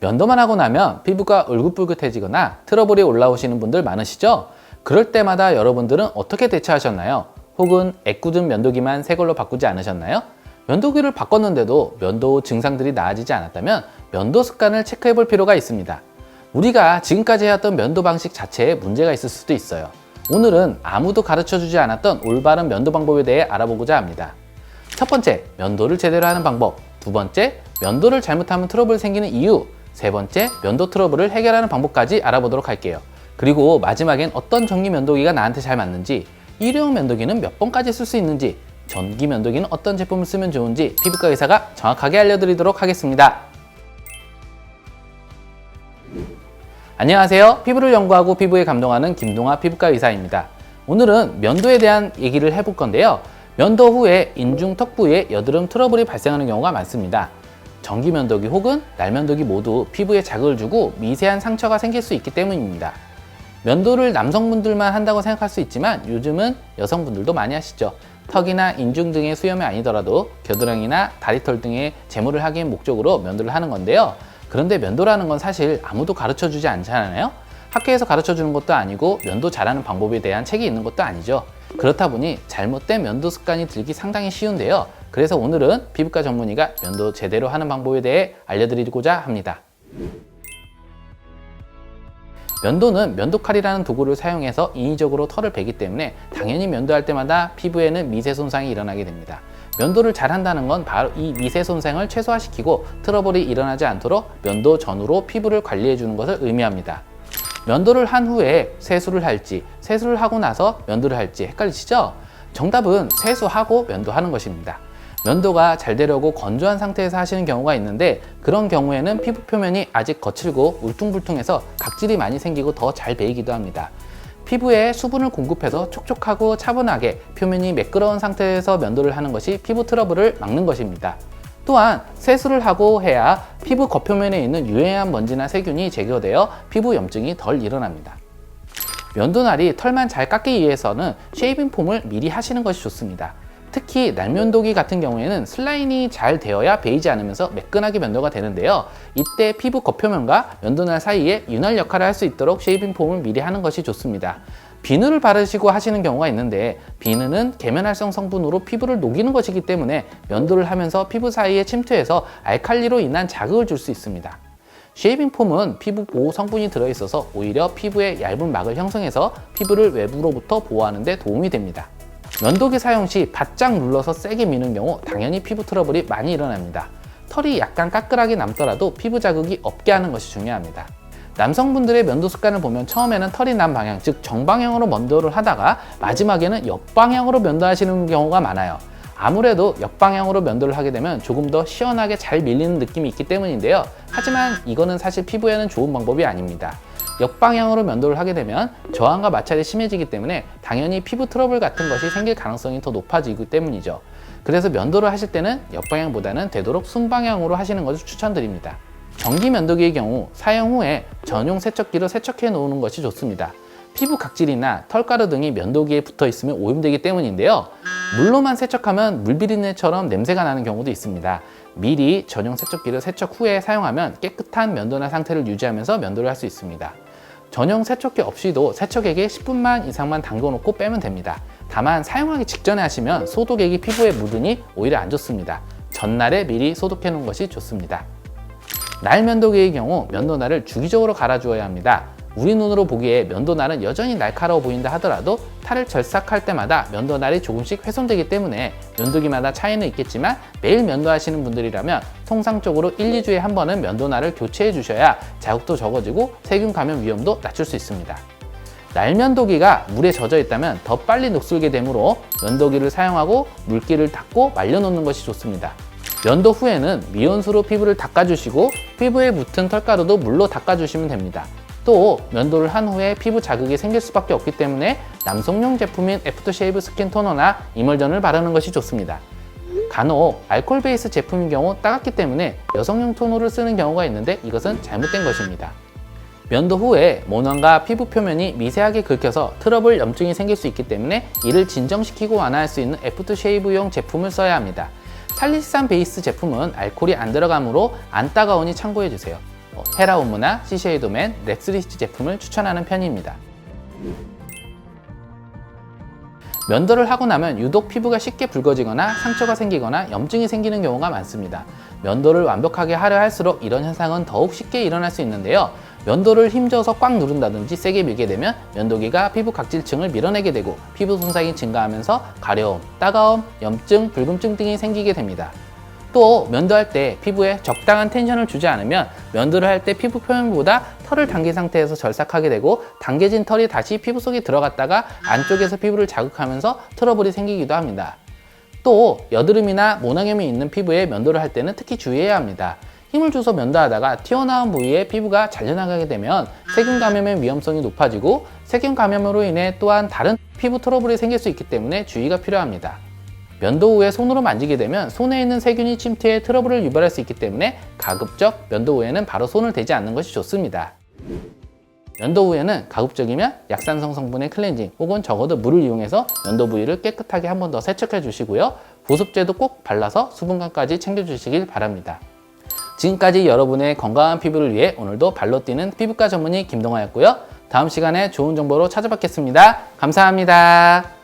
면도만 하고 나면 피부가 울긋불긋해지거나 트러블이 올라오시는 분들 많으시죠? 그럴 때마다 여러분들은 어떻게 대처하셨나요? 혹은 애꿎은 면도기만 새 걸로 바꾸지 않으셨나요? 면도기를 바꿨는데도 면도 후 증상들이 나아지지 않았다면 면도 습관을 체크해 볼 필요가 있습니다. 우리가 지금까지 해왔던 면도 방식 자체에 문제가 있을 수도 있어요. 오늘은 아무도 가르쳐주지 않았던 올바른 면도 방법에 대해 알아보고자 합니다. 첫 번째, 면도를 제대로 하는 방법. 두 번째, 면도를 잘못하면 트러블 생기는 이유. 세 번째, 면도 트러블을 해결하는 방법까지 알아보도록 할게요. 그리고 마지막엔 어떤 전기 면도기가 나한테 잘 맞는지, 일회용 면도기는 몇 번까지 쓸 수 있는지, 전기 면도기는 어떤 제품을 쓰면 좋은지 피부과 의사가 정확하게 알려드리도록 하겠습니다. 안녕하세요. 피부를 연구하고 피부에 감동하는 김동아 피부과 의사입니다. 오늘은 면도에 대한 얘기를 해볼 건데요. 면도 후에 인중 턱 부위에 여드름 트러블이 발생하는 경우가 많습니다. 전기 면도기 혹은 날면도기 모두 피부에 자극을 주고 미세한 상처가 생길 수 있기 때문입니다. 면도를 남성분들만 한다고 생각할 수 있지만 요즘은 여성분들도 많이 하시죠. 턱이나 인중 등의 수염이 아니더라도 겨드랑이나 다리털 등의 제모를 하기 목적으로 면도를 하는 건데요. 그런데 면도라는 건 사실 아무도 가르쳐주지 않잖아요. 학교에서 가르쳐주는 것도 아니고 면도 잘하는 방법에 대한 책이 있는 것도 아니죠. 그렇다 보니 잘못된 면도 습관이 들기 상당히 쉬운데요. 그래서 오늘은 피부과 전문의가 면도 제대로 하는 방법에 대해 알려드리고자 합니다. 면도는 면도칼이라는 도구를 사용해서 인위적으로 털을 베기 때문에 당연히 면도할 때마다 피부에는 미세 손상이 일어나게 됩니다. 면도를 잘 한다는 건 바로 이 미세 손상을 최소화시키고 트러블이 일어나지 않도록 면도 전후로 피부를 관리해 주는 것을 의미합니다. 면도를 한 후에 세수를 할지, 세수를 하고 나서 면도를 할지 헷갈리시죠? 정답은 세수하고 면도하는 것입니다. 면도가 잘 되려고 건조한 상태에서 하시는 경우가 있는데 그런 경우에는 피부 표면이 아직 거칠고 울퉁불퉁해서 각질이 많이 생기고 더 잘 배이기도 합니다. 피부에 수분을 공급해서 촉촉하고 차분하게 표면이 매끄러운 상태에서 면도를 하는 것이 피부 트러블을 막는 것입니다. 또한 세수를 하고 해야 피부 겉표면에 있는 유해한 먼지나 세균이 제거되어 피부 염증이 덜 일어납니다. 면도날이 털만 잘 깎기 위해서는 쉐이빙 폼을 미리 하시는 것이 좋습니다. 특히 날면도기 같은 경우에는 슬라인이 잘 되어야 베이지 않으면서 매끈하게 면도가 되는데요. 이때 피부 겉표면과 면도날 사이에 윤활 역할을 할 수 있도록 쉐이빙 폼을 미리 하는 것이 좋습니다. 비누를 바르시고 하시는 경우가 있는데 비누는 계면활성 성분으로 피부를 녹이는 것이기 때문에 면도를 하면서 피부 사이에 침투해서 알칼리로 인한 자극을 줄 수 있습니다. 쉐이빙 폼은 피부 보호 성분이 들어있어서 오히려 피부에 얇은 막을 형성해서 피부를 외부로부터 보호하는 데 도움이 됩니다. 면도기 사용 시 바짝 눌러서 세게 미는 경우 당연히 피부 트러블이 많이 일어납니다. 털이 약간 까끌하게 남더라도 피부 자극이 없게 하는 것이 중요합니다. 남성분들의 면도 습관을 보면 처음에는 털이 난 방향, 즉 정방향으로 면도를 하다가 마지막에는 옆방향으로 면도하시는 경우가 많아요. 아무래도 옆방향으로 면도를 하게 되면 조금 더 시원하게 잘 밀리는 느낌이 있기 때문인데요. 하지만 이거는 사실 피부에는 좋은 방법이 아닙니다. 역방향으로 면도를 하게 되면 저항과 마찰이 심해지기 때문에 당연히 피부 트러블 같은 것이 생길 가능성이 더 높아지기 때문이죠. 그래서 면도를 하실 때는 역방향보다는 되도록 순방향으로 하시는 것을 추천드립니다. 전기 면도기의 경우 사용 후에 전용 세척기로 세척해 놓는 것이 좋습니다. 피부 각질이나 털가루 등이 면도기에 붙어 있으면 오염되기 때문인데요. 물로만 세척하면 물비린내처럼 냄새가 나는 경우도 있습니다. 미리 전용 세척기를 세척 후에 사용하면 깨끗한 면도날 상태를 유지하면서 면도를 할 수 있습니다. 전용 세척기 없이도 세척액에 10분만 이상만 담궈놓고 빼면 됩니다. 다만 사용하기 직전에 하시면 소독액이 피부에 묻으니 오히려 안 좋습니다. 전날에 미리 소독해 놓은 것이 좋습니다. 날 면도기의 경우 면도날을 주기적으로 갈아주어야 합니다. 우리 눈으로 보기에 면도날은 여전히 날카로워 보인다 하더라도 탈을 절삭할 때마다 면도날이 조금씩 훼손되기 때문에 면도기마다 차이는 있겠지만 매일 면도하시는 분들이라면 통상적으로 1, 2주에 한 번은 면도날을 교체해 주셔야 자극도 적어지고 세균 감염 위험도 낮출 수 있습니다. 날면도기가 물에 젖어 있다면 더 빨리 녹슬게 되므로 면도기를 사용하고 물기를 닦고 말려놓는 것이 좋습니다. 면도 후에는 미온수로 피부를 닦아주시고 피부에 묻은 털가루도 물로 닦아주시면 됩니다. 또 면도를 한 후에 피부 자극이 생길 수밖에 없기 때문에 남성용 제품인 애프터쉐이브 스킨 토너나 이멀전을 바르는 것이 좋습니다. 간혹 알코올 베이스 제품인 경우 따갑기 때문에 여성용 토너를 쓰는 경우가 있는데 이것은 잘못된 것입니다. 면도 후에 모낭과 피부 표면이 미세하게 긁혀서 트러블 염증이 생길 수 있기 때문에 이를 진정시키고 완화할 수 있는 애프터쉐이브용 제품을 써야 합니다. 살리산 베이스 제품은 알코올이 안 들어가므로 안 따가우니 참고해주세요. 헤라오무나 시쉐이도맨, 렉스리치 제품을 추천하는 편입니다. 면도를 하고 나면 유독 피부가 쉽게 붉어지거나 상처가 생기거나 염증이 생기는 경우가 많습니다. 면도를 완벽하게 하려 할수록 이런 현상은 더욱 쉽게 일어날 수 있는데요. 면도를 힘줘서 꽉 누른다든지 세게 밀게 되면 면도기가 피부 각질층을 밀어내게 되고 피부 손상이 증가하면서 가려움, 따가움, 염증, 붉음증 등이 생기게 됩니다. 또 면도할 때 피부에 적당한 텐션을 주지 않으면 면도를 할 때 피부 표면보다 털을 당긴 상태에서 절삭하게 되고 당겨진 털이 다시 피부 속에 들어갔다가 안쪽에서 피부를 자극하면서 트러블이 생기기도 합니다. 또 여드름이나 모낭염이 있는 피부에 면도를 할 때는 특히 주의해야 합니다. 힘을 줘서 면도하다가 튀어나온 부위에 피부가 잘려나가게 되면 세균 감염의 위험성이 높아지고 세균 감염으로 인해 또한 다른 피부 트러블이 생길 수 있기 때문에 주의가 필요합니다. 면도 후에 손으로 만지게 되면 손에 있는 세균이 침투해 트러블을 유발할 수 있기 때문에 가급적 면도 후에는 바로 손을 대지 않는 것이 좋습니다. 면도 후에는 가급적이면 약산성 성분의 클렌징 혹은 적어도 물을 이용해서 면도 부위를 깨끗하게 한 번 더 세척해 주시고요. 보습제도 꼭 발라서 수분감까지 챙겨 주시길 바랍니다. 지금까지 여러분의 건강한 피부를 위해 오늘도 발로 뛰는 피부과 전문의 김동아였고요. 다음 시간에 좋은 정보로 찾아뵙겠습니다. 감사합니다.